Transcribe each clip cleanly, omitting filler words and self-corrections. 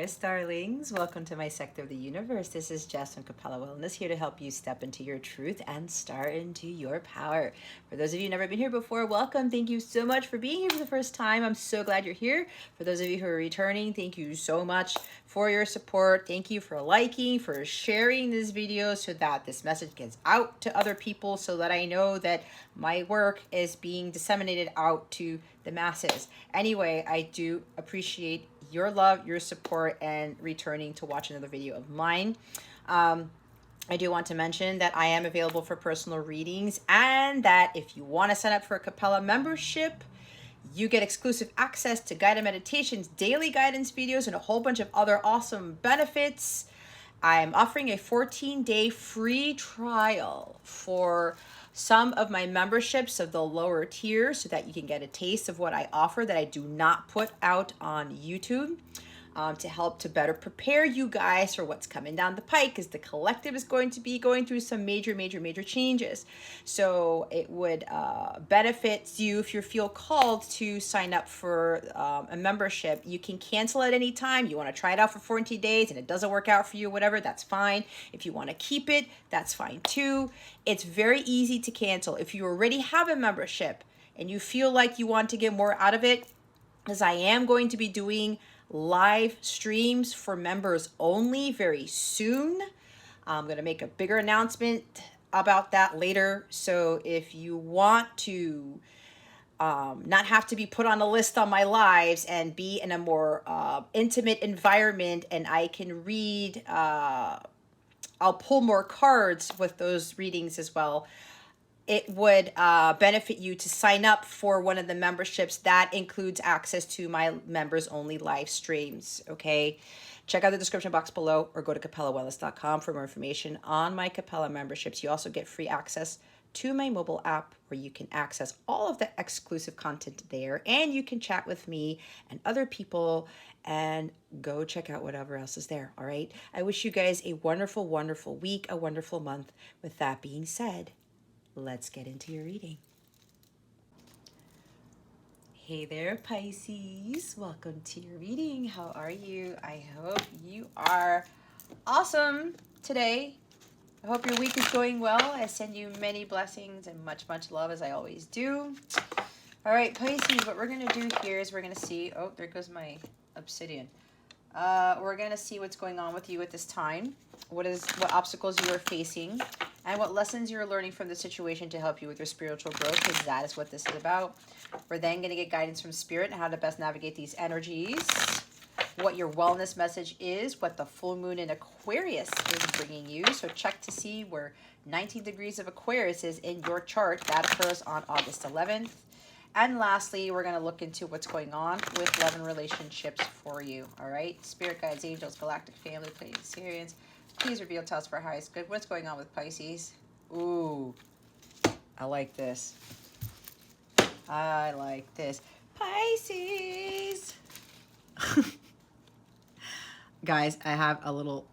Aquarius darlings, welcome to my sector of the universe. This is Jess from Capella Wellness, here to help you step into your truth and start into your power. For those of you who've never been here before, welcome. Thank you so much for being here for the first time. I'm so glad you're here. For those of you who are returning, thank you so much for your support. Thank you for liking, for sharing this video so that this message gets out to other people, so that I know that my work is being disseminated out to the masses. Anyway, I do appreciate your love, your support, and returning to watch another video of mine. I do want to mention that I am available for personal readings, and that if you want to sign up for a Capella membership, you get exclusive access to guided meditations, daily guidance videos, and a whole bunch of other awesome benefits. I'm offering a 14-day free trial for some of my memberships of the lower tier, so that you can get a taste of what I offer that I do not put out on YouTube, to help to better prepare you guys for what's coming down the pike, because the collective is going to be going through some major changes. So it would benefit you if you feel called to sign up for a membership. You can cancel at any time. You want to try it out for 14 days and it doesn't work out for you, whatever, that's fine. If you want to keep it, that's fine too. It's very easy to cancel. If you already have a membership and you feel like you want to get more out of it, as I am going to be doing live streams for members only very soon. I'm going to make a bigger announcement about that later. So if you want to not have to be put on a list on my lives and be in a more intimate environment, and I can read, I'll pull more cards with those readings as well. It would benefit you to sign up for one of the memberships that includes access to my members only live streams. Okay, check out the description box below, or go to capellawellness.com for more information on my Capella memberships. You also get free access to my mobile app, where you can access all of the exclusive content there, and you can chat with me and other people, and go check out whatever else is there. All right, I wish you guys a wonderful week, a wonderful month. With that being said, let's get into your reading. Hey there, Pisces. Welcome to your reading. How are you? I hope you are awesome today. I hope your week is going well. I send you many blessings and much love, as I always do. All right, Pisces, what we're going to do here is we're going to see... Oh, there goes my obsidian. We're going to see what's going on with you at this time. What obstacles you are facing, and what lessons you're learning from the situation to help you with your spiritual growth, because that is what this is about. We're then going to get guidance from Spirit on how to best navigate these energies, what your wellness message is, what the full moon in Aquarius is bringing you. So check to see where 19 degrees of Aquarius is in your chart. That occurs on August 11th. And lastly, we're going to look into what's going on with love and relationships for you. All right, Spirit guides, angels, galactic family, Pleiadians, please reveal to us for our highest good what's going on with Pisces. Ooh, I like this. I like this. Pisces. Guys, I have a little...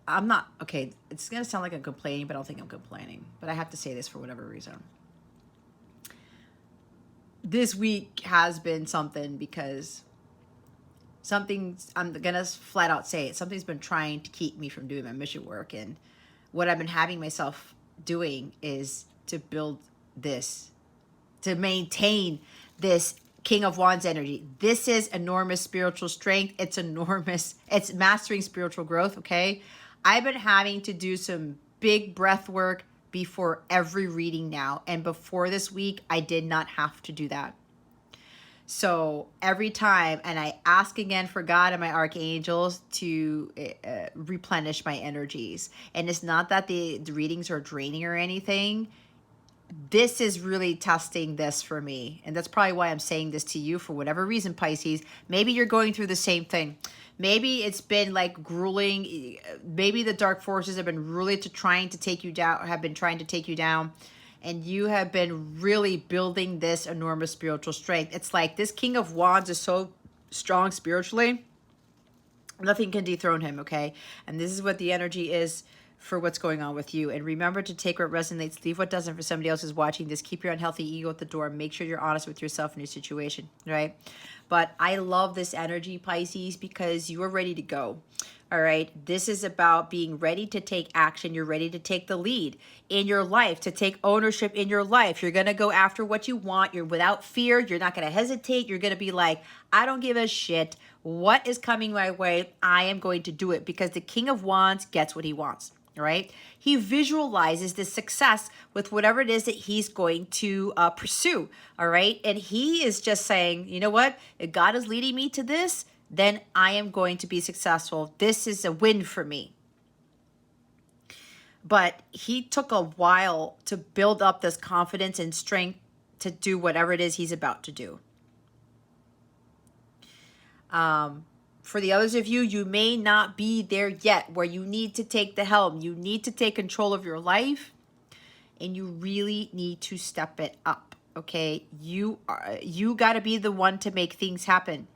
I'm not... Okay, it's going to sound like I'm complaining, but I don't think I'm complaining. But I have to say this for whatever reason. This week has been something, because something's... I'm going to flat out say it. Something's been trying to keep me from doing my mission work. And what I've been having myself doing is to build this, to maintain this King of Wands energy. This is enormous spiritual strength. It's enormous. It's mastering spiritual growth, okay? I've been having to do some big breath work before every reading now. And before this week, I did not have to do that. So every time, and I ask again for God and my archangels to replenish my energies. And it's not that the readings are draining or anything. This is really testing this for me. And that's probably why I'm saying this to you for whatever reason, Pisces. Maybe you're going through the same thing. Maybe it's been like grueling. Maybe the dark forces have been really trying to take you down, have been trying to take you down. And you have been really building this enormous spiritual strength. It's like this King of Wands is so strong spiritually. Nothing can dethrone him, okay? And this is what the energy is for what's going on with you. And remember to take what resonates, leave what doesn't for somebody else who's watching this. Keep your unhealthy ego at the door. Make sure you're honest with yourself and your situation, right? But I love this energy, Pisces, because you are ready to go. All right. This is about being ready to take action. You're ready to take the lead in your life, to take ownership in your life. You're going to go after what you want. You're without fear. You're not going to hesitate. You're going to be like, I don't give a shit. What is coming my way? I am going to do it, because the King of Wands gets what he wants. All right. He visualizes the success with whatever it is that he's going to pursue. All right. And he is just saying, you know what? If God is leading me to this, then I am going to be successful. This is a win for me. But he took a while to build up this confidence and strength to do whatever it is he's about to do. For the others of you, you may not be there yet where you need to take the helm. You need to take control of your life, and you really need to step it up, okay? You got to be the one to make things happen.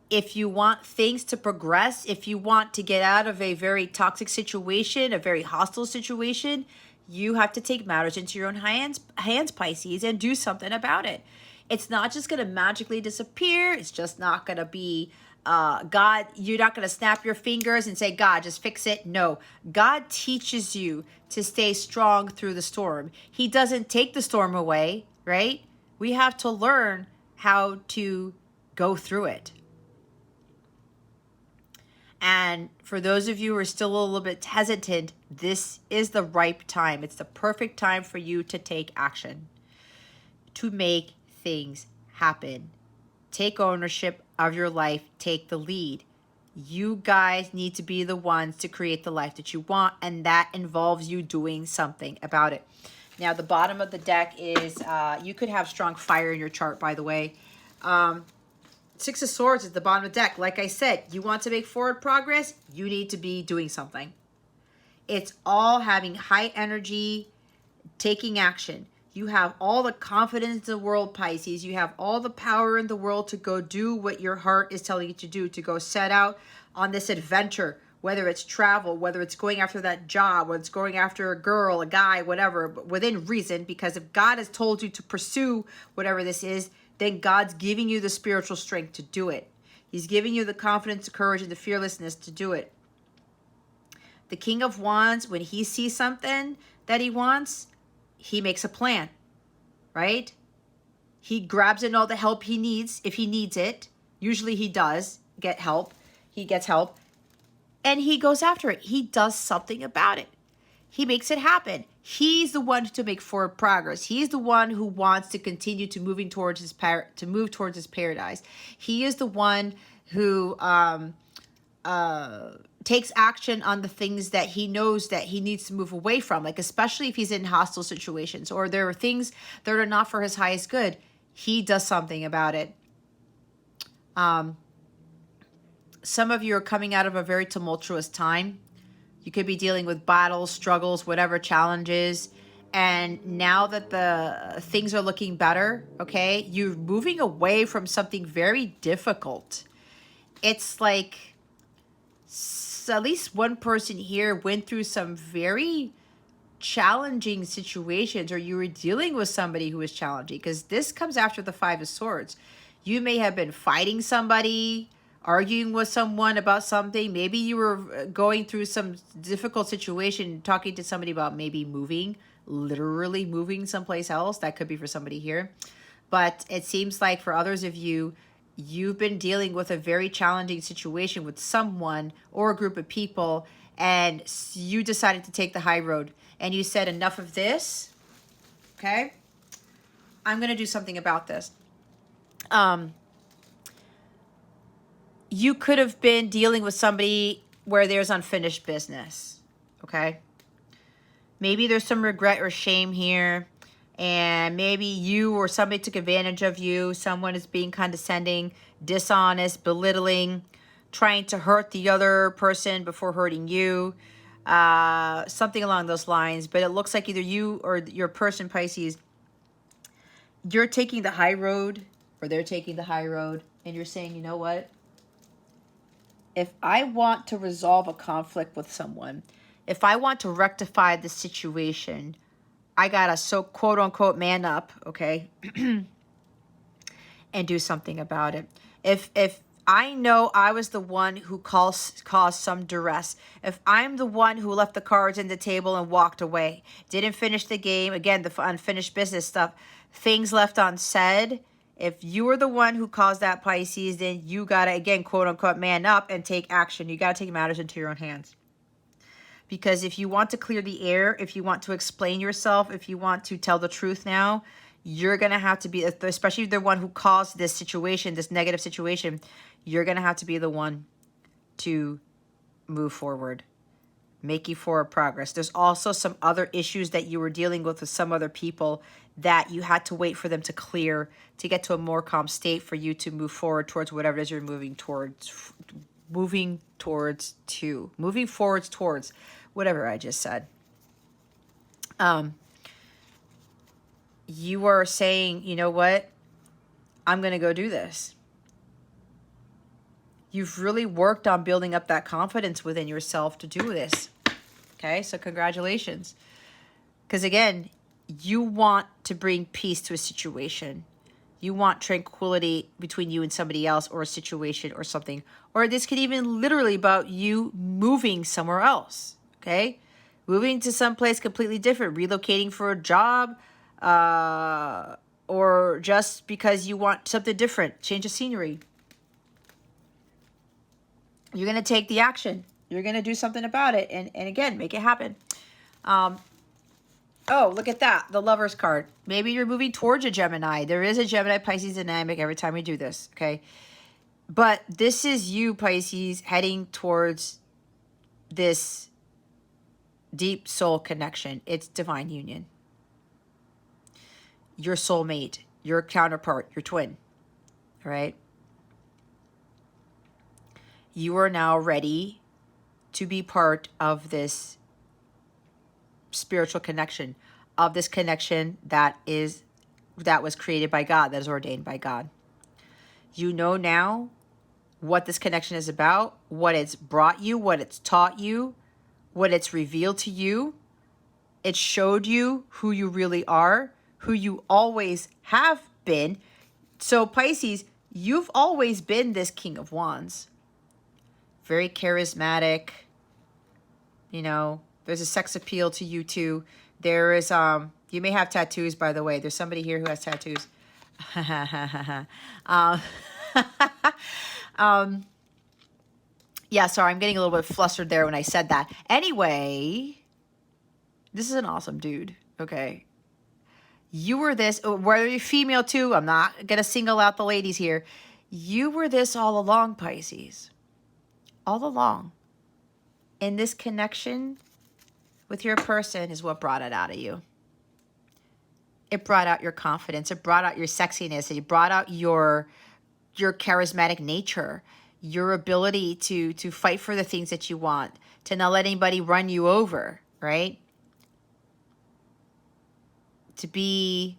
If you want things to progress, if you want to get out of a very toxic situation, a very hostile situation, you have to take matters into your own hands, Pisces, and do something about it. It's not just going to magically disappear. It's just not going to be, God, you're not going to snap your fingers and say, God, just fix it. No, God teaches you to stay strong through the storm. He doesn't take the storm away, right? We have to learn how to go through it. And for those of you who are still a little bit hesitant, this is the ripe time. It's the perfect time for you to take action, to make things happen. Take ownership of your life. Take the lead. You guys need to be the ones to create the life that you want, and that involves you doing something about it. Now, the bottom of the deck is, you could have strong fire in your chart, by the way. Six of Swords is the bottom of the deck. Like I said, you want to make forward progress, you need to be doing something. It's all having high energy, taking action. You have all the confidence in the world, Pisces. You have all the power in the world to go do what your heart is telling you to do, to go set out on this adventure, whether it's travel, whether it's going after that job, whether it's going after a girl, a guy, whatever, but within reason, because if God has told you to pursue whatever this is, then God's giving you the spiritual strength to do it. He's giving you the confidence, the courage, and the fearlessness to do it. The King of Wands, when he sees something that he wants, he makes a plan, right? He grabs in all the help he needs, if he needs it. Usually he does get help. He gets help. And he goes after it. He does something about it. He makes it happen. He's the one to make forward progress. He's the one who wants to continue to move towards his paradise. He is the one who takes action on the things that he knows that he needs to move away from, like especially if he's in hostile situations or there are things that are not for his highest good. He does something about it. Some of you are coming out of a very tumultuous time. You could be dealing with battles, struggles, whatever challenges. And now that the things are looking better, okay, you're moving away from something very difficult. It's like at least one person here went through some very challenging situations, or you were dealing with somebody who was challenging, because this comes after the Five of Swords. You may have been fighting somebody, arguing with someone about something. Maybe you were going through some difficult situation, talking to somebody about maybe moving, literally moving someplace else. That could be for somebody here. But it seems like for others of you, you've been dealing with a very challenging situation with someone or a group of people, and you decided to take the high road. And you said, enough of this, okay? I'm going to do something about this. You could have been dealing with somebody where there's unfinished business, okay? Maybe there's some regret or shame here, and maybe you or somebody took advantage of you. Someone is being condescending, dishonest, belittling, trying to hurt the other person before hurting you, something along those lines. But it looks like either you or your person, Pisces, you're taking the high road or they're taking the high road, and you're saying, you know what? If I want to resolve a conflict with someone, if I want to rectify the situation, I gotta quote unquote man up, okay, and do something about it. If I know I was the one who caused some duress, if I'm the one who left the cards on the table and walked away, didn't finish the game, again, the unfinished business stuff, things left unsaid, if you were the one who caused that, Pisces, then you gotta, again, quote unquote, man up and take action. You gotta take matters into your own hands. Because if you want to clear the air, if you want to explain yourself, if you want to tell the truth now, you're going to have to be, especially the one who caused this situation, this negative situation, you're going to have to be the one to move forward, making forward progress. There's also some other issues that you were dealing with some other people that you had to wait for them to clear to get to a more calm state for you to move forward towards whatever it is you're moving forwards towards whatever I just said. You are saying, you know what? I'm going to go do this. You've really worked on building up that confidence within yourself to do this. Okay, so congratulations. Because again, you want to bring peace to a situation. You want tranquility between you and somebody else or a situation or something. Or this could even literally about you moving somewhere else. Okay, moving to someplace completely different, relocating for a job, or just because you want something different, change of scenery. You're going to take the action. You're going to do something about it. And again, make it happen. Oh, look at that. The Lover's card. Maybe you're moving towards a Gemini. There is a Gemini Pisces dynamic every time we do this. Okay. But this is you, Pisces, heading towards this deep soul connection. It's divine union. Your soulmate, your counterpart, your twin. All right. You are now ready to be part of this spiritual connection, of this connection that was created by God, that is ordained by God. You know now what this connection is about, what it's brought you, what it's taught you, what it's revealed to you. It showed you who you really are, who you always have been. So Pisces, you've always been this King of Wands. Very charismatic. You know, there's a sex appeal to you too. There is, you may have tattoos, by the way. There's somebody here who has tattoos. Yeah, sorry, I'm getting a little bit flustered there when I said that. Anyway, this is an awesome dude, okay? You were this, whether you're female too, I'm not going to single out the ladies here. You were this all along, Pisces. All along. And this connection with your person is what brought it out of you. It brought out your confidence. It brought out your sexiness. It brought out your charismatic nature, your ability to fight for the things that you want, to not let anybody run you over, right? To be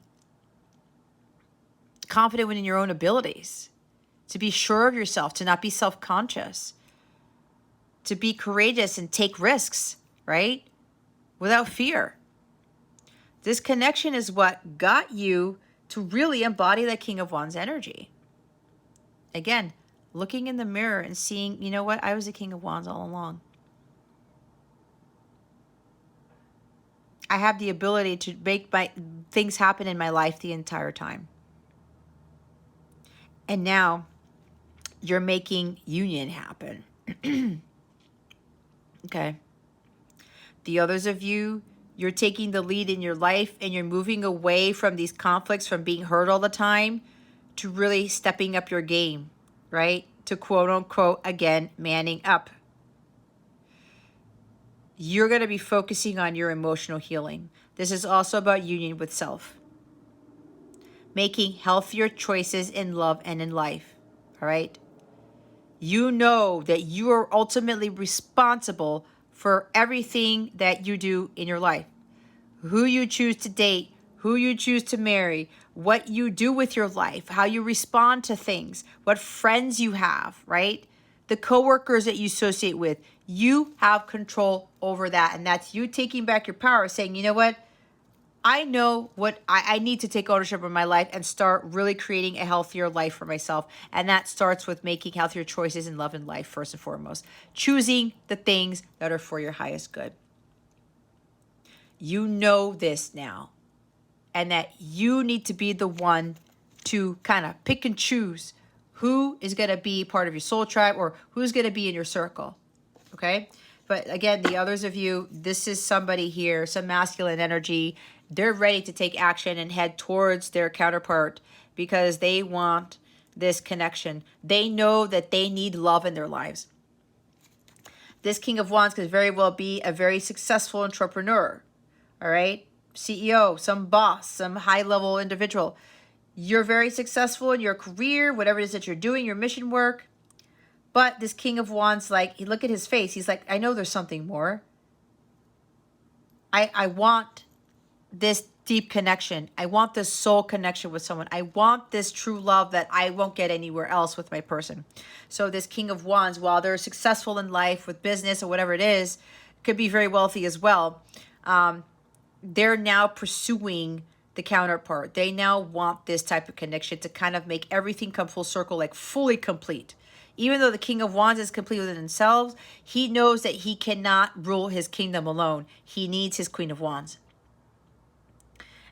confident within your own abilities, to be sure of yourself, to not be self-conscious, to be courageous and take risks, right? Without fear. This connection is what got you to really embody that King of Wands energy. Again, looking in the mirror and seeing, you know what? I was a King of Wands all along. I have the ability to make things happen in my life the entire time. And now you're making union happen. Okay. The others of you, you're taking the lead in your life and you're moving away from these conflicts, from being hurt all the time, to really stepping up your game, right? To quote unquote, again, manning up. You're going to be focusing on your emotional healing. This is also about union with self. Making healthier choices in love and in life, all right? You know that you are ultimately responsible for everything that you do in your life. Who you choose to date, who you choose to marry, what you do with your life, how you respond to things, what friends you have, right? The coworkers that you associate with. You have control over that. And that's you taking back your power, saying, you know what? I know what I need to take ownership of my life and start really creating a healthier life for myself. And that starts with making healthier choices in love and life, first and foremost. Choosing the things that are for your highest good. You know this now. And that you need to be the one to kind of pick and choose who is going to be part of your soul tribe or who's going to be in your circle. Okay? But again, the others of you, this is somebody here, some masculine energy. They're ready to take action and head towards their counterpart because they want this connection. They know that they need love in their lives. This King of Wands could very well be a very successful entrepreneur. All right? CEO, some boss, some high-level individual. You're very successful in your career, whatever it is that you're doing, your mission work. But this King of Wands, like, look at his face. He's like, I know there's something more. I want this deep connection. I want this soul connection with someone. I want this true love that I won't get anywhere else with my person. So this King of Wands, while they're successful in life with business or whatever it is, could be very wealthy as well. They're now pursuing the counterpart. They now want this type of connection to kind of make everything come full circle, like fully complete. Even though the King of Wands is complete within himself, he knows that he cannot rule his kingdom alone. He needs his Queen of Wands.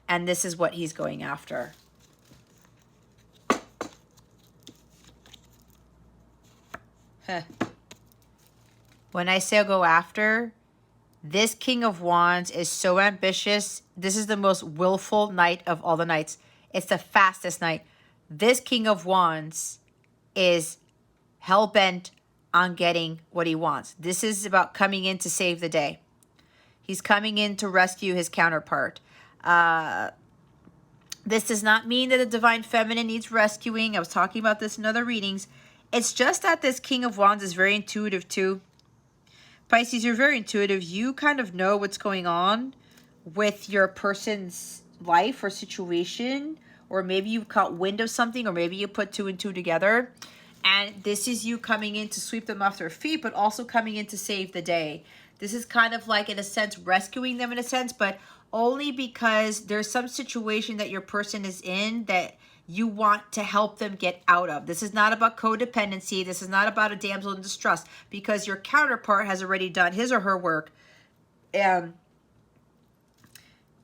And this is what he's going after. When I say go after, this King of Wands is so ambitious. This is the most willful night of all the nights. It's the fastest night. This King of Wands is hell-bent on getting what he wants. This is about coming in to save the day. He's coming in to rescue his counterpart. This does not mean that the Divine Feminine needs rescuing. I was talking about this in other readings. It's just that this King of Wands is very intuitive too. Pisces, you're very intuitive. You kind of know what's going on with your person's life or situation, or maybe you caught wind of something, or maybe you put two and two together. And this is you coming in to sweep them off their feet, but also coming in to save the day. This is kind of like, in a sense, rescuing them in a sense, but only because there's some situation that your person is in that you want to help them get out of. This is not about codependency. This is not about a damsel in distress, because your counterpart has already done his or her work. And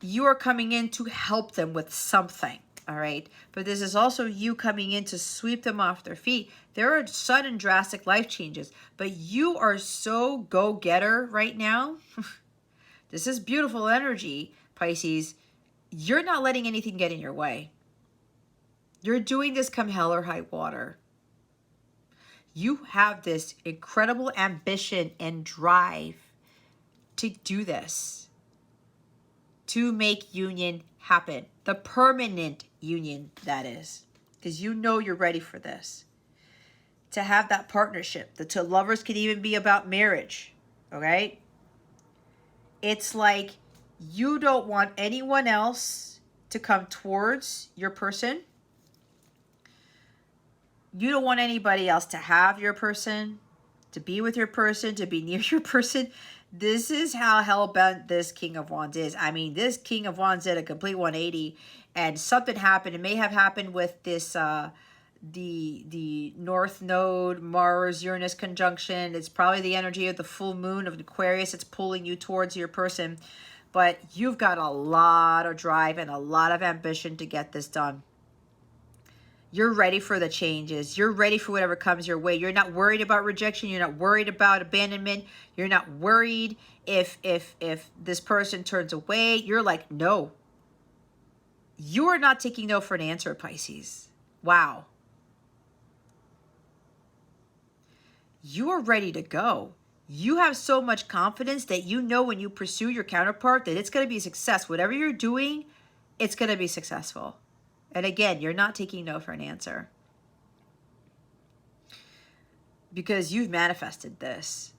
you are coming in to help them with something. All right. But this is also you coming in to sweep them off their feet. There are sudden, drastic life changes, but you are so go-getter right now. This is beautiful energy, Pisces. You're not letting anything get in your way. You're doing this come hell or high water. You have this incredible ambition and drive to do this, to make union happen. The permanent union, that is. Because you know you're ready for this. To have that partnership. The two lovers could even be about marriage. Okay? It's like you don't want anyone else to come towards your person. You don't want anybody else to have your person, to be with your person, to be near your person. This is how hell-bent this King of Wands is. I mean, this King of Wands did a complete 180, and something happened. It may have happened with this, the North Node, Mars, Uranus conjunction. It's probably the energy of the full moon of Aquarius. It's pulling you towards your person. But you've got a lot of drive and a lot of ambition to get this done. You're ready for the changes. You're ready for whatever comes your way. You're not worried about rejection. You're not worried about abandonment. You're not worried if this person turns away. You're like, no. You are not taking no for an answer, Pisces. Wow. You are ready to go. You have so much confidence that you know when you pursue your counterpart that it's going to be a success. Whatever you're doing, it's going to be successful. And again, you're not taking no for an answer. Because you've manifested this.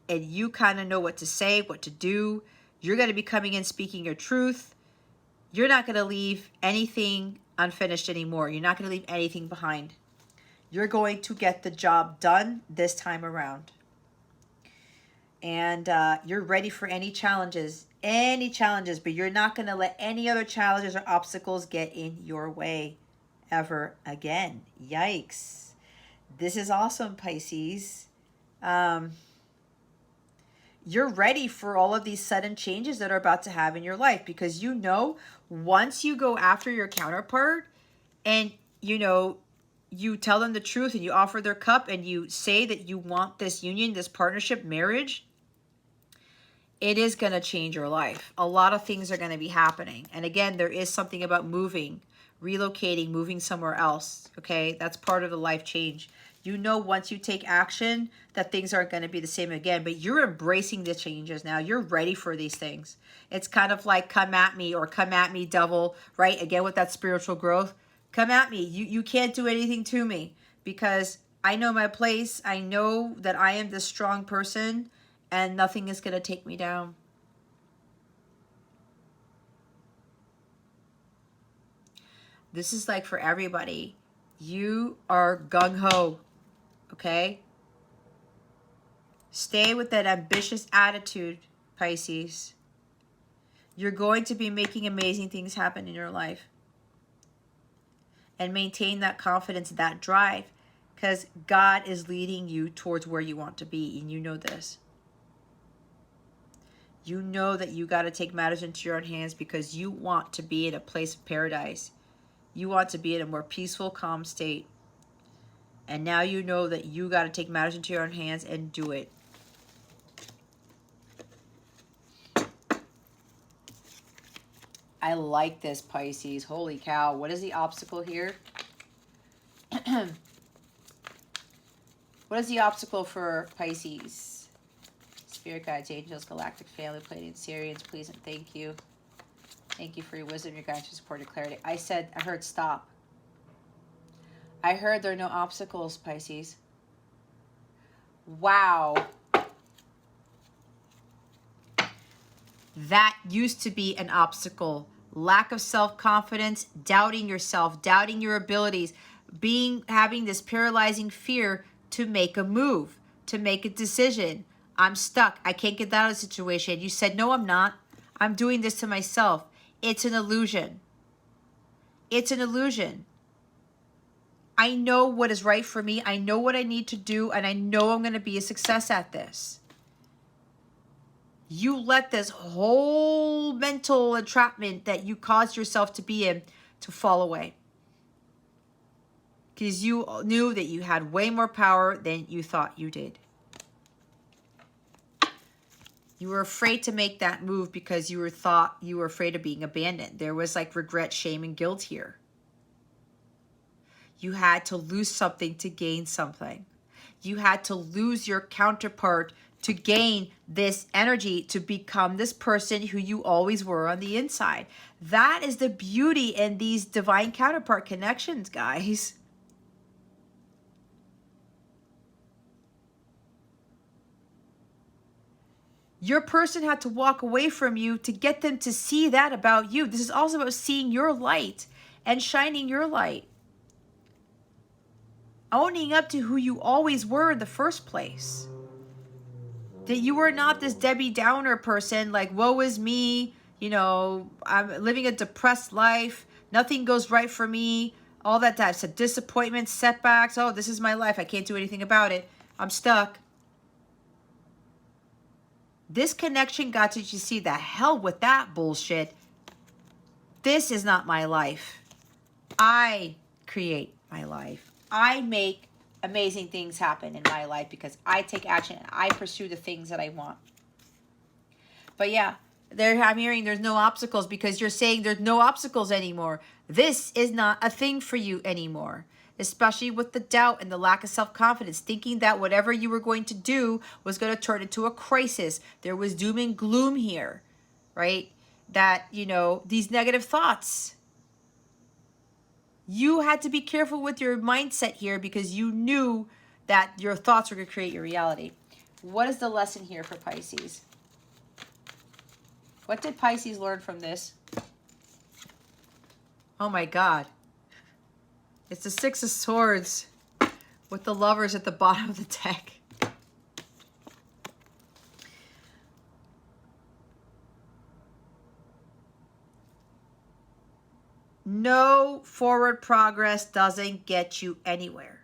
And you kind of know what to say, what to do. You're going to be coming in speaking your truth. You're not going to leave anything unfinished anymore. You're not going to leave anything behind. You're going to get the job done this time around. And you're ready for any challenges, but you're not going to let any other challenges or obstacles get in your way ever again. Yikes. This is awesome, Pisces. You're ready for all of these sudden changes that are about to have in your life, because you know, once you go after your counterpart and you tell them the truth and you offer their cup and you say that you want this union, this partnership, marriage, it is going to change your life. A lot of things are going to be happening. And again, there is something about moving, relocating, moving somewhere else. Okay, that's part of the life change. You know, once you take action, that things aren't going to be the same again, but you're embracing the changes now. You're ready for these things. It's kind of like come at me, or come at me, devil, right? Again, with that spiritual growth, come at me. You can't do anything to me, because I know my place. I know that I am this strong person and nothing is going to take me down. This is like for everybody. You are gung-ho, okay? Stay with that ambitious attitude, Pisces. You're going to be making amazing things happen in your life. And maintain that confidence, that drive, because God is leading you towards where you want to be, and you know this. You know that you got to take matters into your own hands, because you want to be in a place of paradise. You want to be in a more peaceful, calm state. And now you know that you got to take matters into your own hands and do it. I like this, Pisces. Holy cow. What is the obstacle here? What is the obstacle for Pisces? Spirit guides, angels, galactic family, Pleiadians, Sirians, please and thank you. Thank you for your wisdom, your guidance, your support, your clarity. I heard stop. I heard there are no obstacles, Pisces. Wow. That used to be an obstacle. Lack of self-confidence, doubting yourself, doubting your abilities, having this paralyzing fear to make a move, to make a decision. I'm stuck. I can't get out of the situation. You said, no, I'm not. I'm doing this to myself. It's an illusion. It's an illusion. I know what is right for me. I know what I need to do, and I know I'm going to be a success at this. You let this whole mental entrapment that you caused yourself to be in to fall away. Because you knew that you had way more power than you thought you did. You were afraid to make that move because you were afraid of being abandoned. There was like regret, shame, and guilt here. You had to lose something to gain something. You had to lose your counterpart to gain this energy to become this person who you always were on the inside. That is the beauty in these divine counterpart connections, guys. Your person had to walk away from you to get them to see that about you. This is also about seeing your light and shining your light. Owning up to who you always were in the first place. That you were not this Debbie Downer person, like, woe is me, I'm living a depressed life, nothing goes right for me, all that types of disappointments, setbacks, oh, this is my life, I can't do anything about it, I'm stuck. This connection got you to see the hell with that bullshit. This is not my life. I create my life. I make amazing things happen in my life because I take action and I pursue the things that I want. But yeah, I'm hearing there's no obstacles because you're saying there's no obstacles anymore. This is not a thing for you anymore, especially with the doubt and the lack of self-confidence, thinking that whatever you were going to do was going to turn into a crisis. There was doom and gloom here, right? That, these negative thoughts. You had to be careful with your mindset here because you knew that your thoughts were going to create your reality. What is the lesson here for Pisces? What did Pisces learn from this? Oh my God. It's the Six of Swords with the Lovers at the bottom of the deck. no forward progress doesn't get you anywhere.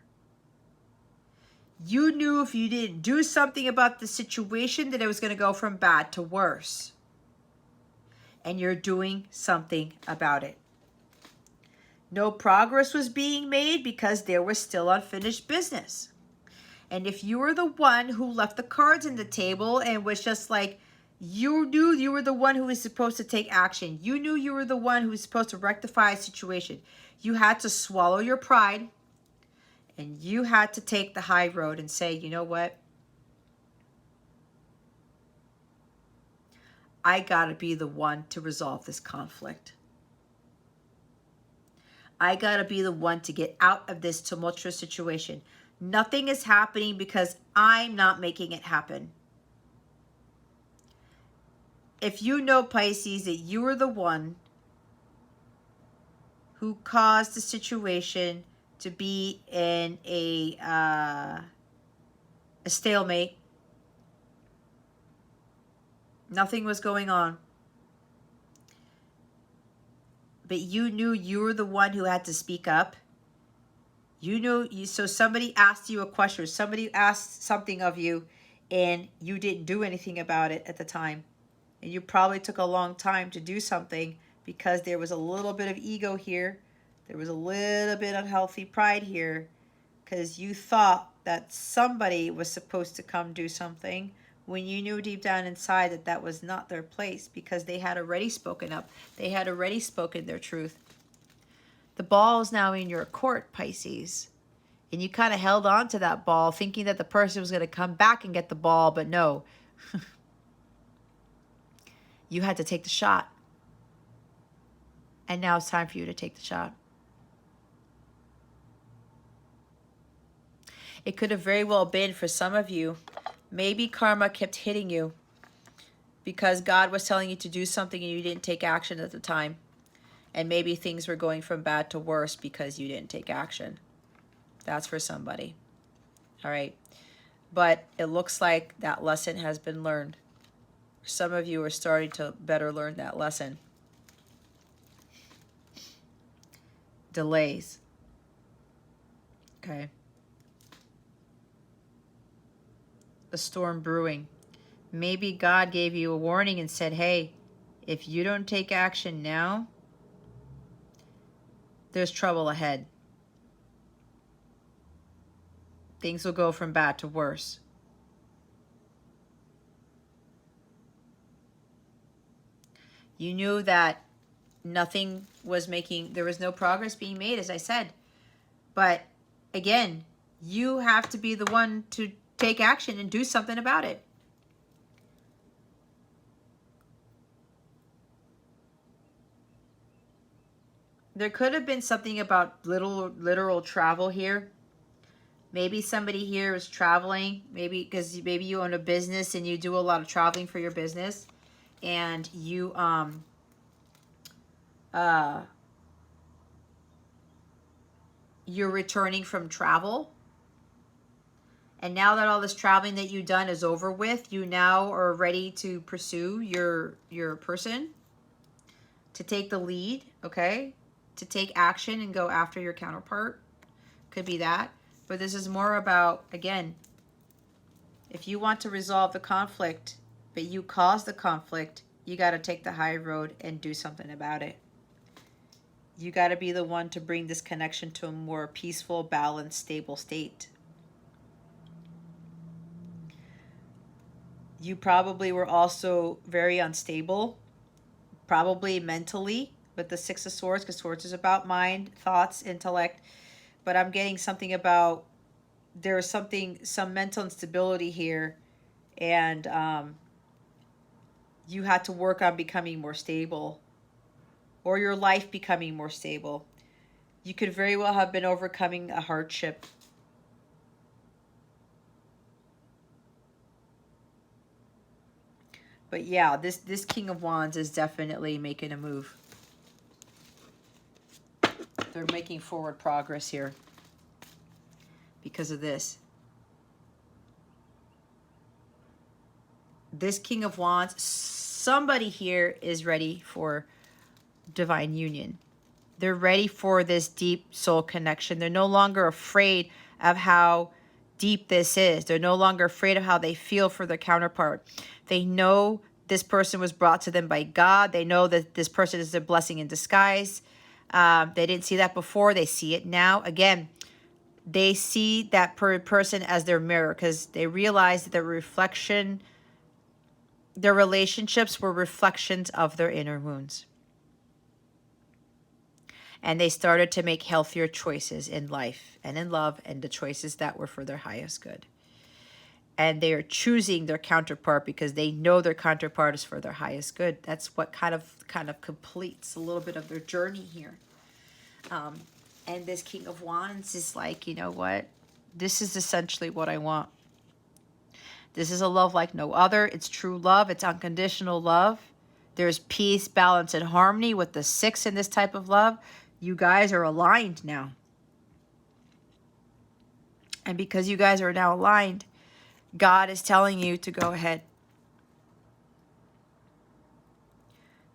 You knew if you didn't do something about the situation that it was going to go from bad to worse. And you're doing something about it. No progress was being made because there was still unfinished business. And if you were the one who left the cards on the table and was just like, you knew you were the one who was supposed to take action. You knew you were the one who was supposed to rectify a situation. You had to swallow your pride and you had to take the high road and say, you know what? I gotta be the one to resolve this conflict. I gotta be the one to get out of this tumultuous situation. Nothing is happening because I'm not making it happen. If you know, Pisces, that you were the one who caused the situation to be in a stalemate, nothing was going on, but you knew you were the one who had to speak up. You knew, so somebody asked you a question, or somebody asked something of you, and you didn't do anything about it at the time. And you probably took a long time to do something because there was a little bit of ego here. There was a little bit of unhealthy pride here because you thought that somebody was supposed to come do something when you knew deep down inside that that was not their place because they had already spoken up. They had already spoken their truth. The ball is now in your court, Pisces. And you kind of held on to that ball thinking that the person was going to come back and get the ball, but no. You had to take the shot. And now it's time for you to take the shot. It could have very well been for some of you, maybe karma kept hitting you because God was telling you to do something and you didn't take action at the time. And maybe things were going from bad to worse because you didn't take action. That's for somebody. All right. But it looks like that lesson has been learned. Some of you are starting to better learn that lesson. Delays. Okay. A storm brewing. Maybe God gave you a warning and said, hey, if you don't take action now, there's trouble ahead. Things will go from bad to worse. You knew that nothing was there was no progress being made, as I said. But again, you have to be the one to take action and do something about it. There could have been something about literal travel here. Maybe somebody here is traveling, maybe because maybe you own a business and you do a lot of traveling for your business, and you you're returning from travel. And now that all this traveling that you've done is over with, you now are ready to pursue your person, to take the lead, okay? To take action and go after your counterpart. Could be that. But this is more about, again, if you want to resolve the conflict, but you caused the conflict, you got to take the high road and do something about it. You got to be the one to bring this connection to a more peaceful, balanced, stable state. You probably were also very unstable, probably mentally, with the Six of Swords, because Swords is about mind, thoughts, intellect. But I'm getting something about there's some mental instability here, and you had to work on becoming more stable, or your life becoming more stable. You could very well have been overcoming a hardship. But yeah, this King of Wands is definitely making a move. They're making forward progress here because of this. This King of Wands, somebody here is ready for divine union. They're ready for this deep soul connection. They're no longer afraid of how deep this is. They're no longer afraid of how they feel for their counterpart. They know this person was brought to them by God. They know that this person is a blessing in disguise. They didn't see that before. They see it now. Again, they see that person as their mirror because they realize that their relationships were reflections of their inner wounds. And they started to make healthier choices in life and in love, and the choices that were for their highest good. And they are choosing their counterpart because they know their counterpart is for their highest good. That's what kind of completes a little bit of their journey here. And this King of Wands is like, you know what? This is essentially what I want. This is a love like no other. It's true love. It's unconditional love. There's peace, balance, and harmony with the 6 in this type of love. You guys are aligned now. And because you guys are now aligned, God is telling you to go ahead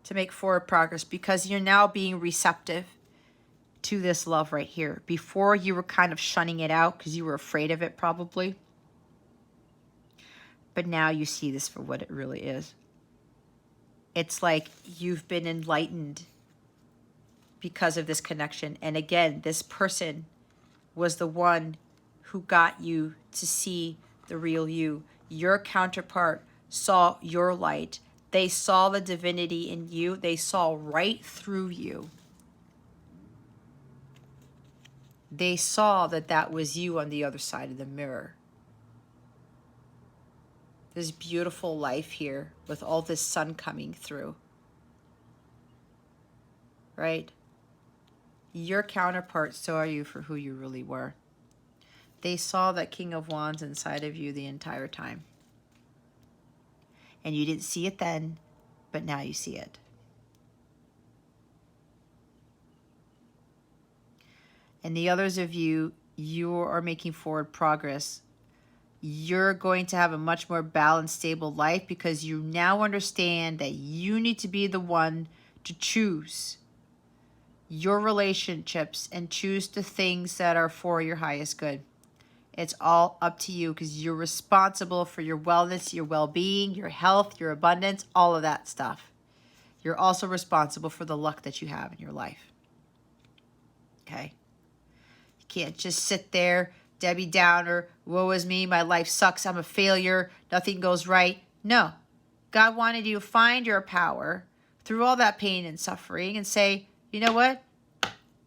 to make forward progress because you're now being receptive to this love right here. Before, you were kind of shunning it out because you were afraid of it probably. But now you see this for what it really is. It's like you've been enlightened because of this connection. And again, this person was the one who got you to see the real you. Your counterpart saw your light. They saw the divinity in you. They saw right through you. They saw that that was you on the other side of the mirror. This beautiful life here with all this sun coming through. Right? Your counterpart saw you for who you really were. They saw that King of Wands inside of you the entire time. And you didn't see it then, but now you see it. And the others of you, you are making forward progress. You're going to have a much more balanced, stable life because you now understand that you need to be the one to choose your relationships and choose the things that are for your highest good. It's all up to you because you're responsible for your wellness, your well-being, your health, your abundance, all of that stuff. You're also responsible for the luck that you have in your life. Okay? You can't just sit there, Debbie Downer, woe is me, my life sucks, I'm a failure, nothing goes right. No. God wanted you to find your power through all that pain and suffering and say, you know what?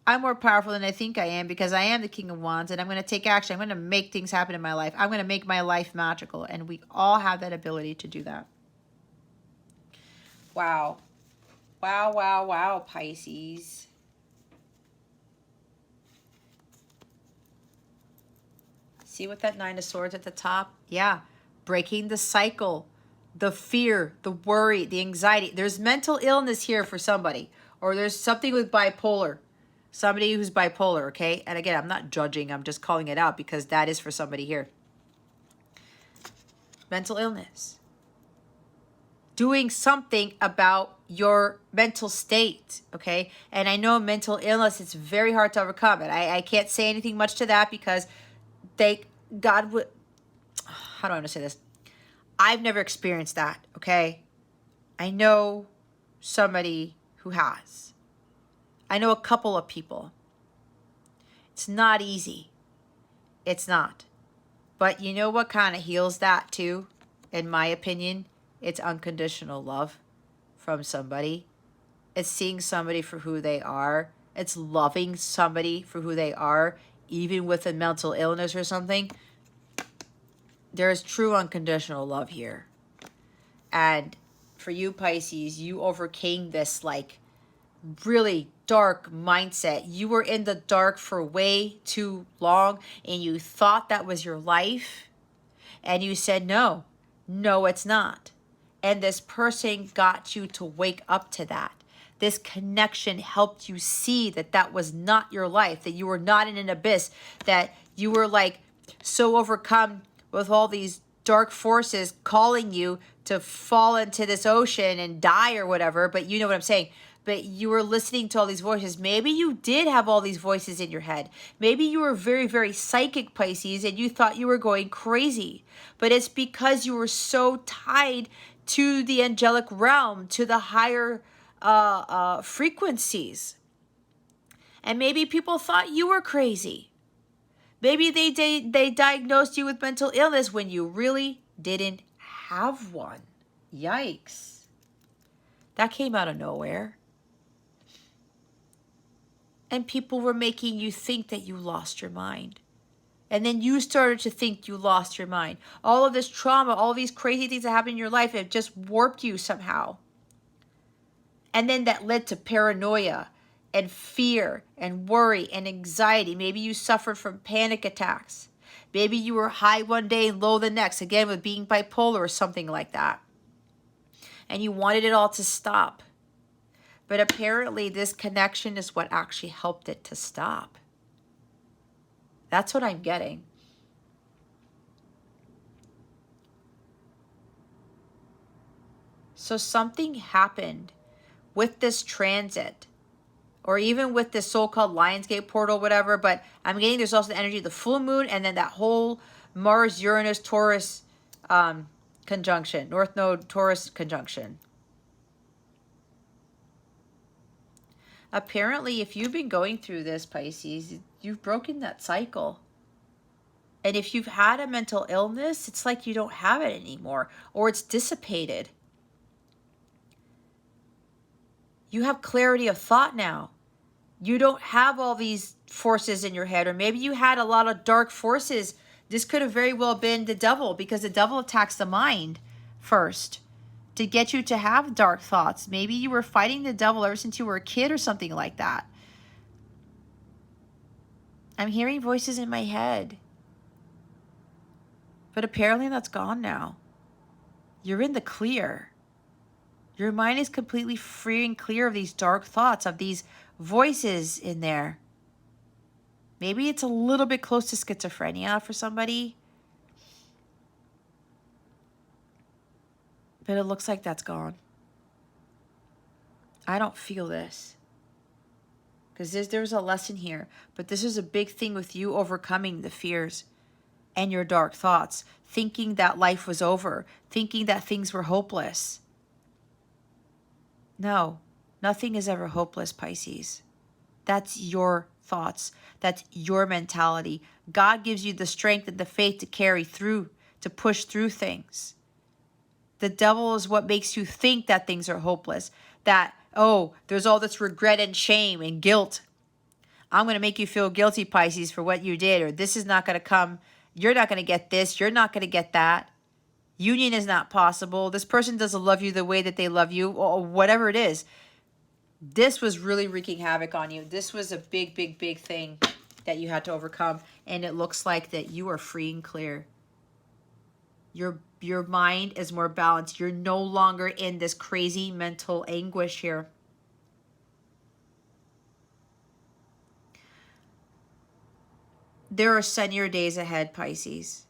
I'm more powerful than I think I am because I am the King of Wands and I'm going to take action. I'm going to make things happen in my life. I'm going to make my life magical. And we all have that ability to do that. Wow. Wow, wow, wow, Pisces. See what that 9 of Swords at the top? Yeah. Breaking the cycle, the fear, the worry, the anxiety. There's mental illness here for somebody. Or there's something with bipolar. Somebody who's bipolar, okay? And again, I'm not judging. I'm just calling it out because that is for somebody here. Mental illness. Doing something about your mental state, okay? And I know mental illness, it's very hard to overcome it. I can't say anything much to that because God would, how do I want to say this? I've never experienced that, okay? I know somebody who has. I know a couple of people. It's not easy. It's not. But you know what kind of heals that too, in my opinion? It's unconditional love from somebody. It's seeing somebody for who they are. It's loving somebody for who they are, even with a mental illness or something. There is true unconditional love here. And for you, Pisces, you overcame this like really dark mindset. You were in the dark for way too long and you thought that was your life. And you said, no, it's not. And this person got you to wake up to that. This connection helped you see that that was not your life, that you were not in an abyss, that you were like so overcome with all these dark forces calling you to fall into this ocean and die or whatever. But you know what I'm saying? but you were listening to all these voices. Maybe you did have all these voices in your head. Maybe you were very, very psychic, Pisces, and you thought you were going crazy. But it's because you were so tied to the angelic realm, to the higher frequencies. And maybe people thought you were crazy. Maybe they diagnosed you with mental illness when you really didn't have one. Yikes. That came out of nowhere. And people were making you think that you lost your mind. And then you started to think you lost your mind. All of this trauma, all these crazy things that happened in your life, it just warped you somehow. And then that led to paranoia and fear and worry and anxiety. Maybe you suffered from panic attacks. Maybe you were high one day and low the next, again with being bipolar or something like that. And you wanted it all to stop. But apparently this connection is what actually helped it to stop. That's what I'm getting. So something happened with this transit, or even with this so-called Lionsgate portal, whatever, but I'm getting there's also the energy of the full moon and then that whole Mars, Uranus, Taurus conjunction, North Node, Taurus conjunction. Apparently, if you've been going through this, Pisces, you've broken that cycle. And if you've had a mental illness, it's like you don't have it anymore, or it's dissipated. You have clarity of thought now. You don't have all these forces in your head, or maybe you had a lot of dark forces. This could have very well been the devil, because the devil attacks the mind first to get you to have dark thoughts. Maybe you were fighting the devil ever since you were a kid or something like that. I'm hearing voices in my head. But apparently that's gone now. You're in the clear. Your mind is completely free and clear of these dark thoughts, of these voices in there. Maybe it's a little bit close to schizophrenia for somebody. But it looks like that's gone. I don't feel this. Because there's a lesson here. But this is a big thing with you overcoming the fears and your dark thoughts. Thinking that life was over. Thinking that things were hopeless. No, nothing is ever hopeless, Pisces. That's your thoughts. That's your mentality. God gives you the strength and the faith to carry through, to push through things. The devil is what makes you think that things are hopeless. That, oh, there's all this regret and shame and guilt. I'm going to make you feel guilty, Pisces, for what you did. Or this is not going to come. You're not going to get this. You're not going to get that. Union is not possible. This person doesn't love you the way that they love you. Or whatever it is. This was really wreaking havoc on you. This was a big, big, big thing that you had to overcome. And it looks like that you are free and clear. Your mind is more balanced. You're no longer in this crazy mental anguish here. There are sunnier days ahead, Pisces.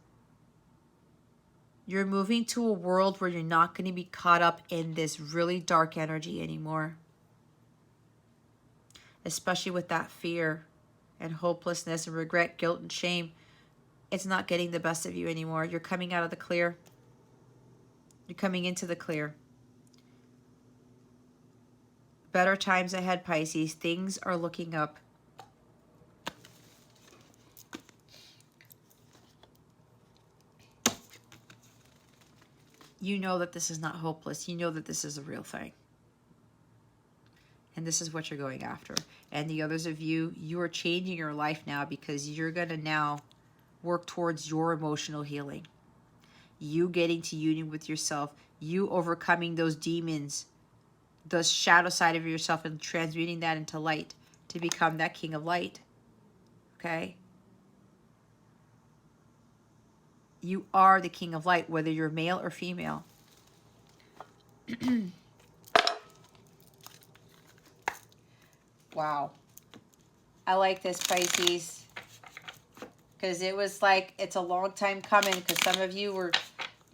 You're moving to a world where you're not going to be caught up in this really dark energy anymore. Especially with that fear and hopelessness and regret, guilt, and shame. It's not getting the best of you anymore. You're coming out of the clear. You're coming into the clear. Better times ahead, Pisces. Things are looking up. You know that this is not hopeless. You know that this is a real thing. And this is what you're going after. And the others of you, you are changing your life now because you're going to now work towards your emotional healing. You getting to union with yourself. You overcoming those demons, the shadow side of yourself, and transmuting that into light to become that king of light. Okay? You are the king of light, whether you're male or female. Wow. I like this, Pisces. Because it was like, it's a long time coming. Because some of you were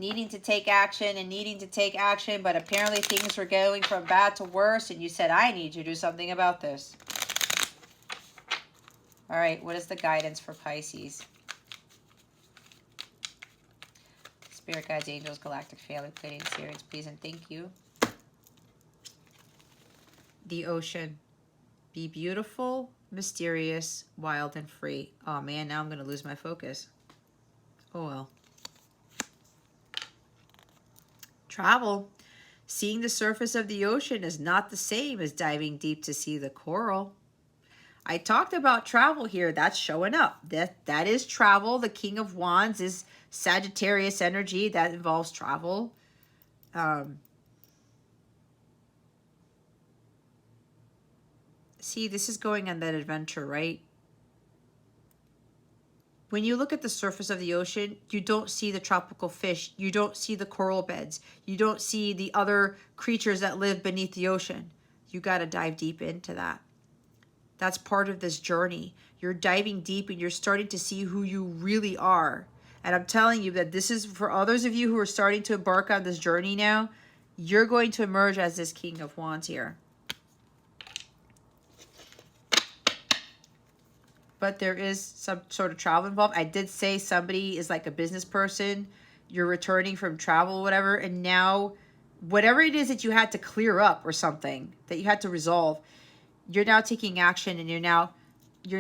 needing to take action and needing to take action, but apparently things were going from bad to worse, and you said, I need to do something about this. All right, what is the guidance for Pisces? Spirit guides, angels, galactic family, Pleiadian Sirians, please and thank you. The ocean. Be beautiful, mysterious, wild, and free. Oh man, now I'm going to lose my focus. Oh well. Travel. Seeing the surface of the ocean is not the same as diving deep to see the coral. I talked about travel here. That's showing up. That is travel. The King of Wands is Sagittarius energy. That involves travel. See, this is going on that adventure, right? When you look at the surface of the ocean, you don't see the tropical fish. You don't see the coral beds. You don't see the other creatures that live beneath the ocean. You got to dive deep into that. That's part of this journey. You're diving deep and you're starting to see who you really are. And I'm telling you that this is for others of you who are starting to embark on this journey now. You're going to emerge as this King of Wands here. But there is some sort of travel involved. I did say somebody is like a business person. You're returning from travel, whatever. And now, whatever it is that you had to clear up or something that you had to resolve, you're now taking action and you're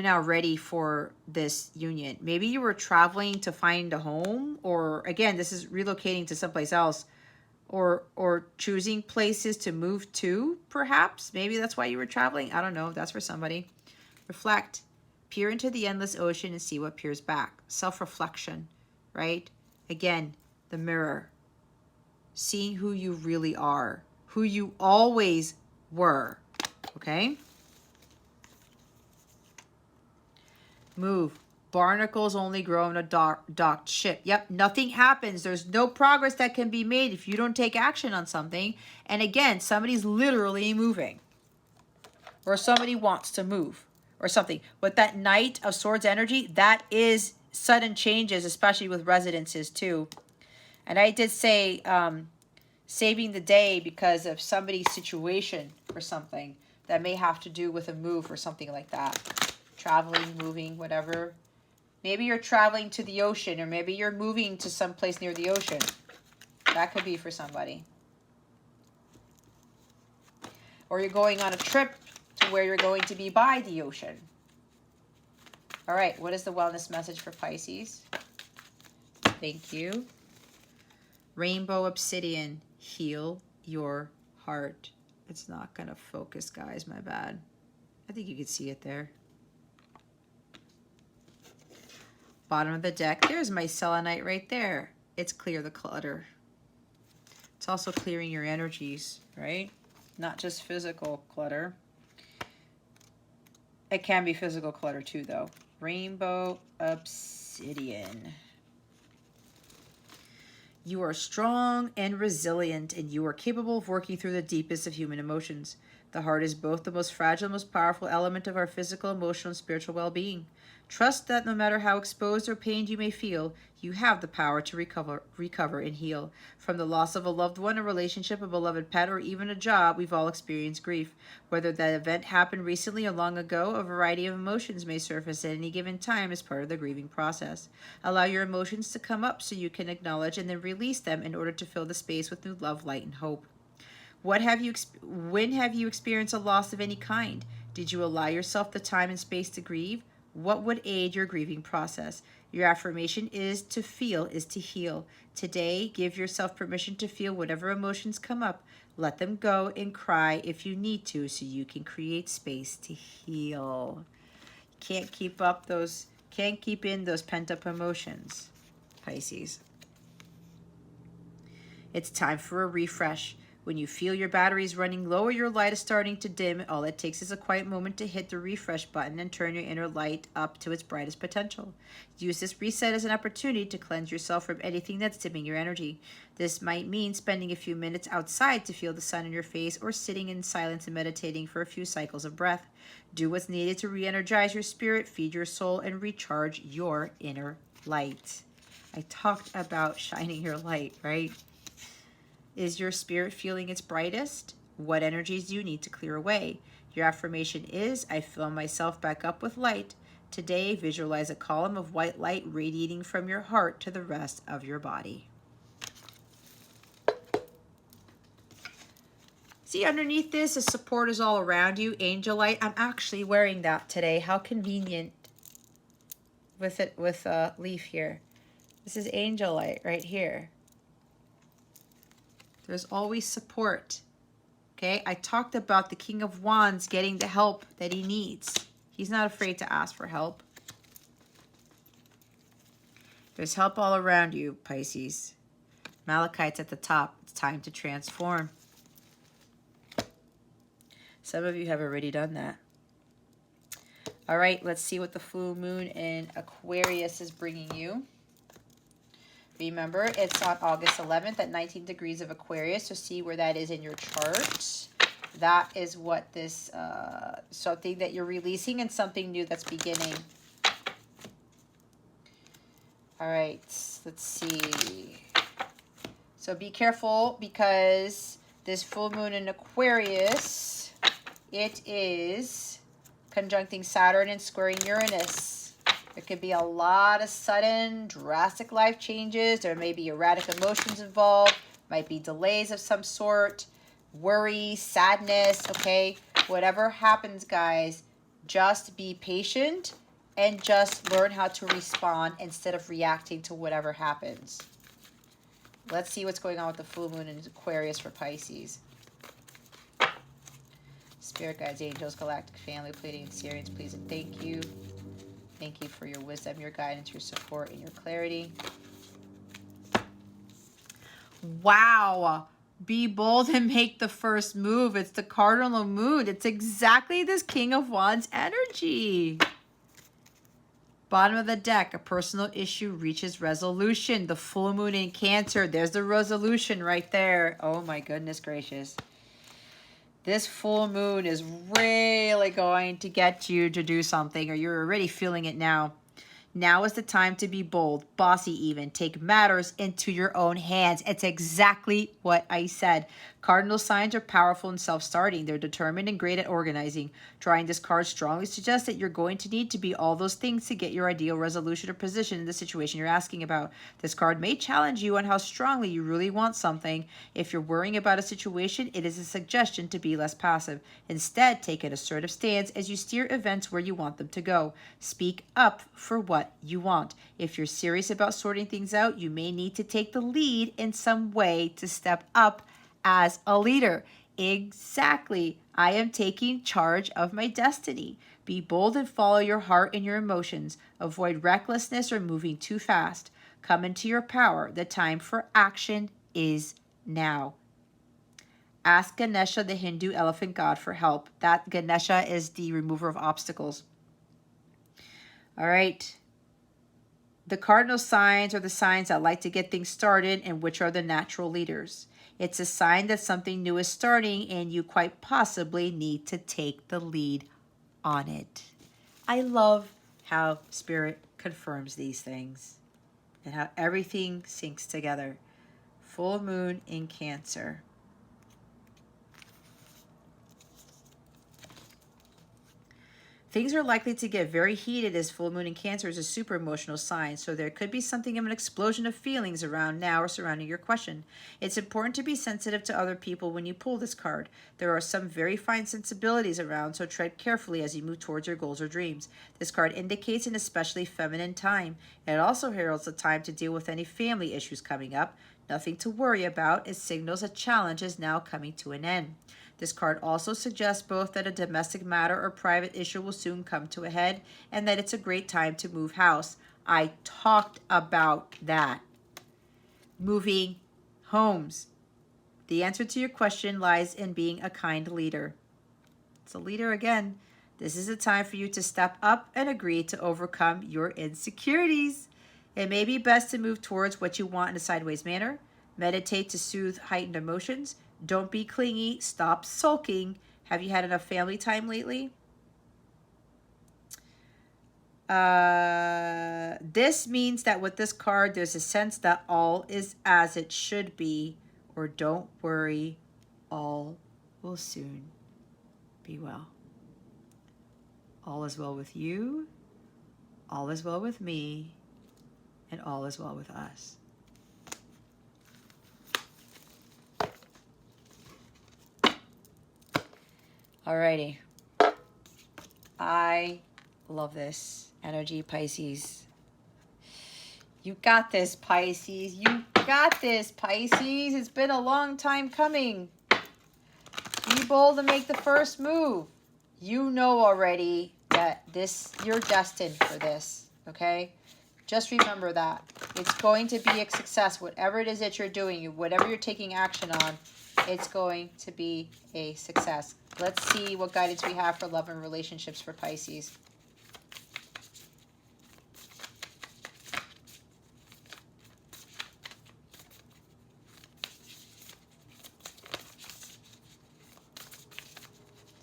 now ready for this union. Maybe you were traveling to find a home, or again, this is relocating to someplace else, or choosing places to move to, perhaps. Maybe that's why you were traveling. I don't know. That's for somebody. Reflect. Peer into the endless ocean and see what peers back. Self-reflection, right? Again, the mirror. Seeing who you really are, who you always were, okay? Move. Barnacles only grow in a docked ship. Yep, nothing happens. There's no progress that can be made if you don't take action on something. And again, somebody's literally moving. Or somebody wants to move. Or something. With that Knight of Swords energy, that is sudden changes, especially with residences too. And I did say saving the day because of somebody's situation or something that may have to do with a move or something like that. Traveling, moving, whatever. Maybe you're traveling to the ocean, or maybe you're moving to some place near the ocean. That could be for somebody. Or you're going on a trip to where you're going to be by the ocean. All right, what is the wellness message for Pisces? Thank you. Rainbow obsidian, heal your heart. It's not going to focus, guys, my bad. I think you can see it there. Bottom of the deck, there's my selenite right there. It's clear the clutter. It's also clearing your energies, right? Not just physical clutter. It can be physical clutter too, though. Rainbow obsidian. You are strong and resilient, and you are capable of working through the deepest of human emotions. The heart is both the most fragile and most powerful element of our physical, emotional, and spiritual well-being. Trust that no matter how exposed or pained you may feel, you have the power to recover and heal. From the loss of a loved one, a relationship, a beloved pet, or even a job, we've all experienced grief. Whether that event happened recently or long ago, a variety of emotions may surface at any given time as part of the grieving process. Allow your emotions to come up so you can acknowledge and then release them in order to fill the space with new love, light, and hope. When have you experienced a loss of any kind? Did you allow yourself the time and space to grieve? What would aid your grieving process? Your affirmation is to feel is to heal. Today, give yourself permission to feel whatever emotions come up. Let them go and cry if you need to so you can create space to heal. Can't keep in those pent-up emotions, Pisces. It's time for a refresh. When you feel your batteries running low or your light is starting to dim, all it takes is a quiet moment to hit the refresh button and turn your inner light up to its brightest potential. Use this reset as an opportunity to cleanse yourself from anything that's dimming your energy. This might mean spending a few minutes outside to feel the sun in your face, or sitting in silence and meditating for a few cycles of breath. Do what's needed to re-energize your spirit, feed your soul, and recharge your inner light. I talked about shining your light, right? Is your spirit feeling its brightest? What energies do you need to clear away? Your affirmation is, I fill myself back up with light. Today, visualize a column of white light radiating from your heart to the rest of your body. See, underneath this, the support is all around you. Angel light. I'm actually wearing that today. How convenient with it, with a leaf here. This is angel light right here. There's always support. Okay, I talked about the King of Wands getting the help that he needs. He's not afraid to ask for help. There's help all around you, Pisces. Malachite's at the top. It's time to transform. Some of you have already done that. All right, let's see what the full moon in Aquarius is bringing you. Remember, it's on August 11th at 19 degrees of Aquarius, so see where that is in your chart. That is what this, something that you're releasing and something new that's beginning. All right, let's see. So be careful because this full moon in Aquarius, it is conjuncting Saturn and squaring Uranus. There could be a lot of sudden, drastic life changes. There may be erratic emotions involved. Might be delays of some sort. Worry, sadness, okay? Whatever happens, guys, just be patient and just learn how to respond instead of reacting to whatever happens. Let's see what's going on with the full moon in Aquarius for Pisces. Spirit guides, angels, galactic family, Pleiadian, Sirians, please and thank you. Thank you for your wisdom, your guidance, your support, and your clarity. Wow. Be bold and make the first move. It's the cardinal moon. It's exactly this King of Wands energy. Bottom of the deck, a personal issue reaches resolution. The full moon in Cancer. There's the resolution right there. Oh my goodness gracious. This full moon is really going to get you to do something, or you're already feeling it now. Now is the time to be bold, bossy even. Take matters into your own hands. It's exactly what I said. Cardinal signs are powerful and self-starting. They're determined and great at organizing. Drawing this card strongly suggests that you're going to need to be all those things to get your ideal resolution or position in the situation you're asking about. This card may challenge you on how strongly you really want something. If you're worrying about a situation, it is a suggestion to be less passive. Instead, take an assertive stance as you steer events where you want them to go. Speak up for what you want. If you're serious about sorting things out, you may need to take the lead in some way to step up as a leader. Exactly. I am taking charge of my destiny. Be bold and follow your heart and your emotions. Avoid recklessness or moving too fast. Come into your power. The time for action is now. Ask Ganesha, the Hindu elephant god, for help. That Ganesha is the remover of obstacles. All right. The cardinal signs are the signs that like to get things started and which are the natural leaders. It's a sign that something new is starting and you quite possibly need to take the lead on it. I love how Spirit confirms these things and how everything syncs together. Full moon in Cancer. Things are likely to get very heated as full moon in Cancer is a super emotional sign, so there could be something of an explosion of feelings around now or surrounding your question. It's important to be sensitive to other people when you pull this card. There are some very fine sensibilities around, so tread carefully as you move towards your goals or dreams. This card indicates an especially feminine time. It also heralds the time to deal with any family issues coming up. Nothing to worry about. It signals a challenge is now coming to an end. This card also suggests both that a domestic matter or private issue will soon come to a head and that it's a great time to move house. I talked about that. Moving homes. The answer to your question lies in being a kind leader. It's a leader again. This is a time for you to step up and agree to overcome your insecurities. It may be best to move towards what you want in a sideways manner. Meditate to soothe heightened emotions. Don't be clingy. Stop sulking. Have you had enough family time lately? This means that with this card, there's a sense that all is as it should be, or don't worry, all will soon be well. All is well with you, all is well with me, and all is well with us. Alrighty. I love this energy, Pisces. You got this, Pisces. You got this, Pisces. It's been a long time coming. Be bold and make the first move. You know already that you're destined for this, okay? Just remember that. It's going to be a success. Whatever it is that you're doing, whatever you're taking action on, it's going to be a success. Let's see what guidance we have for love and relationships for Pisces.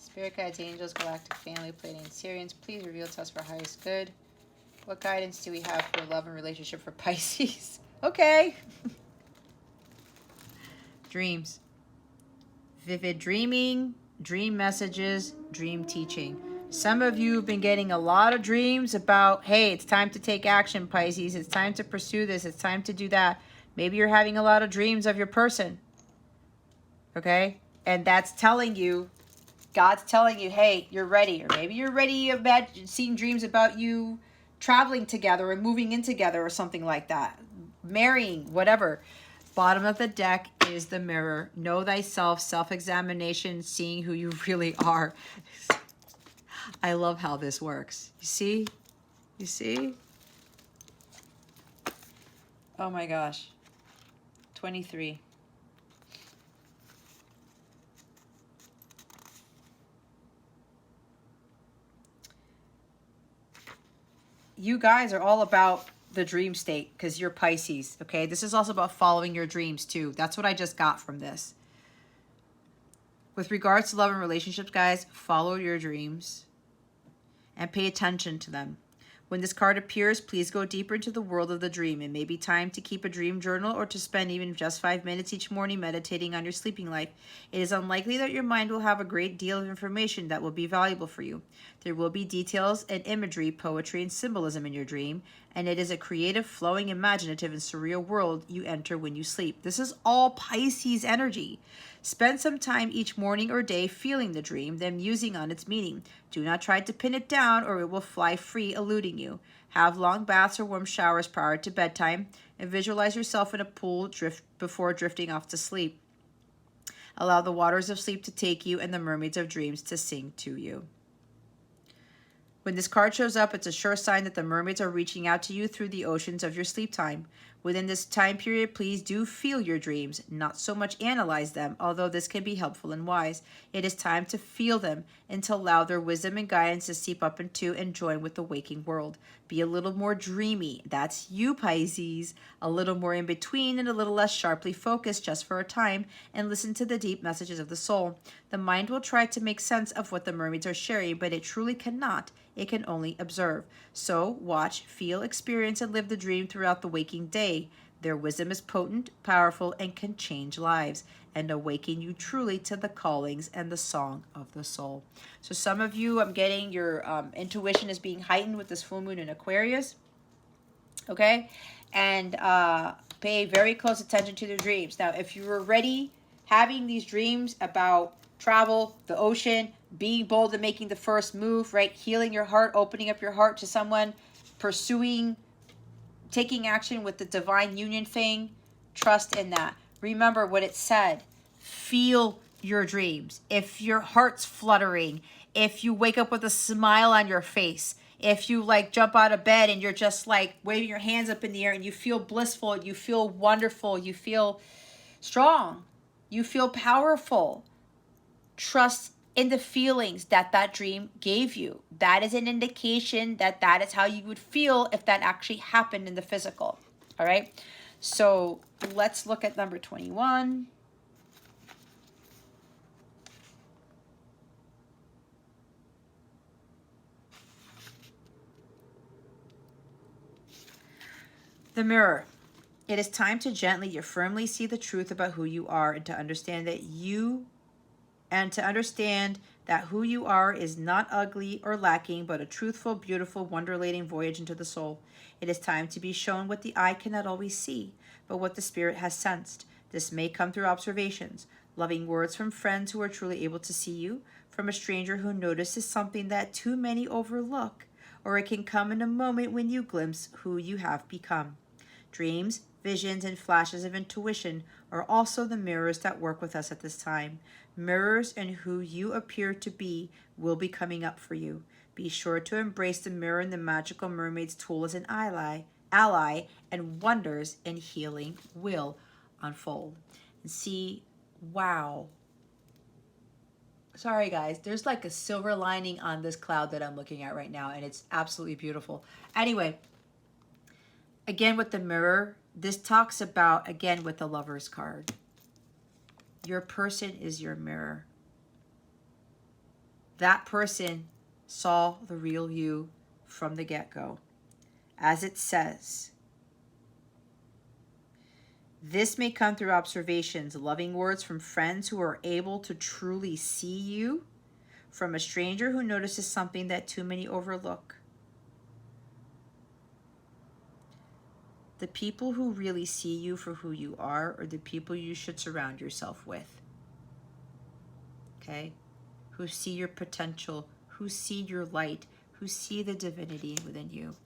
Spirit guides, angels, galactic family, Pleiadian, Sirians, please reveal to us for highest good. What guidance do we have for love and relationship for Pisces? Okay. Dreams. Vivid dreaming, dream messages, dream teaching. Some of you have been getting a lot of dreams about, hey, it's time to take action, Pisces. It's time to pursue this. It's time to do that. Maybe you're having a lot of dreams of your person. Okay? And that's telling you, God's telling you, hey, you're ready. Or maybe you're ready about seeing dreams about you traveling together or moving in together or something like that. Marrying, whatever. Bottom of the deck is the mirror. Know thyself, self-examination, seeing who you really are. I love how this works. You see? You see? Oh my gosh. 23. You guys are all about the dream state because you're Pisces, okay? This is also about following your dreams too. That's what I just got from this. With regards to love and relationships, guys, follow your dreams and pay attention to them. When this card appears, please go deeper into the world of the dream. It may be time to keep a dream journal or to spend even just 5 minutes each morning meditating on your sleeping life. It is unlikely that your mind will have a great deal of information that will be valuable for you. There will be details and imagery, poetry, and symbolism in your dream, and it is a creative, flowing, imaginative, and surreal world you enter when you sleep. This is all Pisces energy. Spend some time each morning or day feeling the dream, then musing on its meaning. Do not try to pin it down or it will fly free, eluding you. Have long baths or warm showers prior to bedtime, and visualize yourself in a pool before drifting off to sleep. Allow the waters of sleep to take you and the mermaids of dreams to sing to you. When this card shows up, it's a sure sign that the mermaids are reaching out to you through the oceans of your sleep time. Within this time period, please do feel your dreams, not so much analyze them, although this can be helpful and wise. It is time to feel them and to allow their wisdom and guidance to seep up into and join with the waking world. Be a little more dreamy. That's you, Pisces. A little more in between and a little less sharply focused just for a time, and listen to the deep messages of the soul. The mind will try to make sense of what the mermaids are sharing, but it truly cannot. It can only observe. So watch, feel, experience, and live the dream throughout the waking day. Their wisdom is potent, powerful, and can change lives and awaken you truly to the callings and the song of the soul. So some of you, I'm getting your intuition is being heightened with this full moon in Aquarius. Okay? And pay very close attention to the dreams. Now, if you're already having these dreams about travel, the ocean, being bold and making the first move, right? Healing your heart, opening up your heart to someone, pursuing, taking action with the divine union thing, trust in that. Remember what it said. Feel your dreams. If your heart's fluttering, if you wake up with a smile on your face, if you like jump out of bed and you're just like waving your hands up in the air and you feel blissful, you feel wonderful, you feel strong, you feel powerful, trust in the feelings that that dream gave you. That is an indication that that is how you would feel if that actually happened in the physical. All right. So let's look at number 21. The mirror. It is time to gently yet firmly see the truth about who you are, and to understand that who you are is not ugly or lacking, but a truthful, beautiful, wonderlating voyage into the soul. It is time to be shown what the eye cannot always see, but what the spirit has sensed. This may come through observations, loving words from friends who are truly able to see you, from a stranger who notices something that too many overlook, or it can come in a moment when you glimpse who you have become. Dreams, visions, and flashes of intuition are also the mirrors that work with us at this time. Mirrors and who you appear to be will be coming up for you. Be sure to embrace the mirror and the magical mermaid's tool as an ally, and wonders and healing will unfold. And see, wow. Sorry guys, there's like a silver lining on this cloud that I'm looking at right now, and it's absolutely beautiful. Anyway, again with the mirror, this talks about, again with the Lover's card, your person is your mirror. That person saw the real you from the get-go. As it says, this may come through observations, loving words from friends who are able to truly see you, from a stranger who notices something that too many overlook. The people who really see you for who you are the people you should surround yourself with. Okay? Who see your potential, who see your light, who see the divinity within you.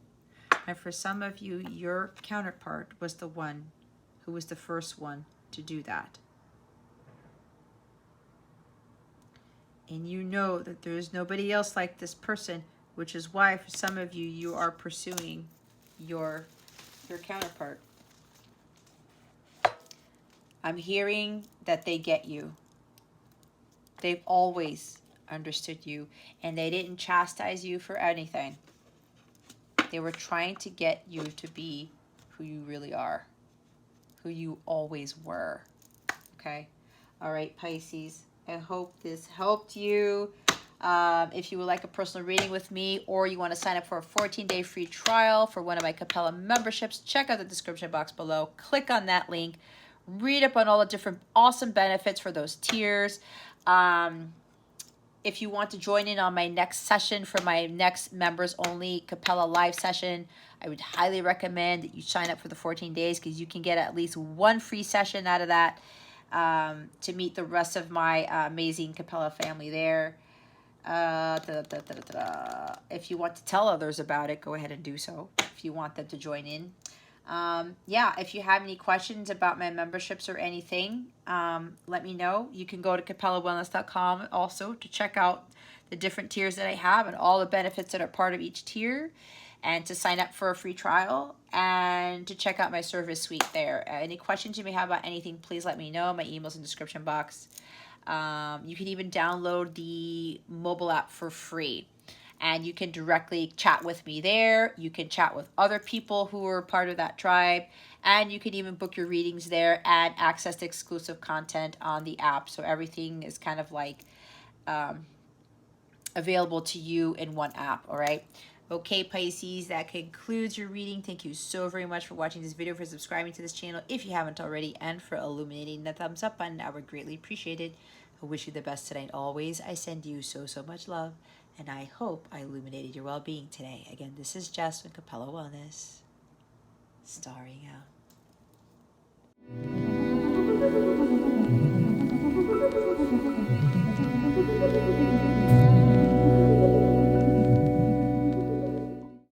And for some of you, your counterpart was the one who was the first one to do that. And you know that there is nobody else like this person, which is why for some of you, you are pursuing your counterpart. I'm hearing that they get you. They've always understood you, and they didn't chastise you for anything. They were trying to get you to be who you really are, who you always were. Okay? All right, Pisces. I hope this helped you. If you would like a personal reading with me, or you want to sign up for a 14-day free trial for one of my Capella memberships, check out the description box below. Click on that link. Read up on all the different awesome benefits for those tiers. If you want to join in on my next session for my next members only Capella live session, I would highly recommend that you sign up for the 14 days, because you can get at least one free session out of that, to meet the rest of my amazing Capella family there. If you want to tell others about it, go ahead and do so if you want them to join in. Yeah, if you have any questions about my memberships or anything, let me know. You can go to capellawellness.com also to check out the different tiers that I have and all the benefits that are part of each tier, and to sign up for a free trial, and to check out my service suite there. Any questions you may have about anything, please let me know. My email's in the description box. You can even download the mobile app for free, and you can directly chat with me there. You can chat with other people who are part of that tribe, and you can even book your readings there and access the exclusive content on the app. So everything is kind of like available to you in one app. All right. Okay, Pisces, that concludes your reading. Thank you so very much for watching this video, for subscribing to this channel if you haven't already, and for illuminating the thumbs up button. I would greatly appreciate it. I wish you the best tonight always. I send you so much love, and I hope I illuminated your well-being today. Again, this is Jess from Capella Wellness, starring out.